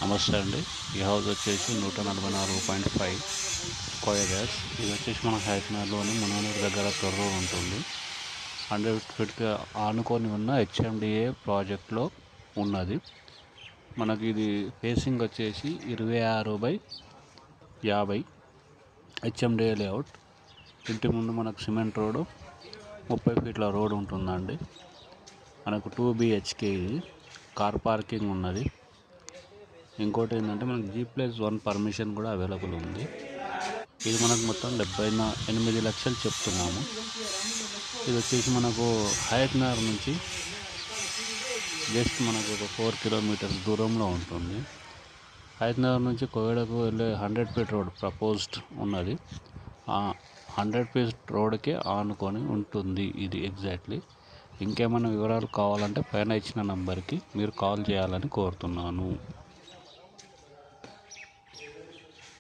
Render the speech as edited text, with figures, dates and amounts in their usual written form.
నమస్తే అండి. ఈ హౌస్ వచ్చేసి 144.5 స్క్వేర్ యార్డ్స్. ఇది వచ్చేసి మన హైదరాబాద్లోని మునానూరు దగ్గర తొర్రూరు ఉంటుంది. 100 ఫీట్గా ఆనుకొని ఉన్న హెచ్ఎండిఏ ప్రాజెక్ట్లో ఉన్నది. మనకి ఇది ఫేసింగ్ వచ్చేసి 26/50 హెచ్ఎండిఏ లేఅవుట్. ఇంటి ముందు మనకు సిమెంట్ రోడ్డు 30 ఫీట్ల రోడ్ ఉంటుందండి. మనకు 2 BHK ఇది. కార్ పార్కింగ్ ఉన్నది. ఇంకోటి ఏంటంటే మనకు G+1 పర్మిషన్ కూడా అవైలబుల్ ఉంది. ఇది మనకు మొత్తం 78 లక్షలు చెప్తున్నాము. ఇది వచ్చేసి మనకు హయత్నగర్ నుంచి జస్ట్ మనకు ఒక 4 కిలోమీటర్స్ దూరంలో ఉంటుంది. హయత్నగర్ నుంచి కోయడకు వెళ్ళే 100 ఫీట్ రోడ్ ప్రపోజ్డ్ ఉన్నది. 100 ఫీట్ రోడ్కే ఆనుకొని ఉంటుంది ఇది ఎగ్జాక్ట్లీ. ఇంకేమైనా వివరాలు కావాలంటే పైన ఇచ్చిన నంబర్కి మీరు కాల్ చేయాలని కోరుతున్నాను.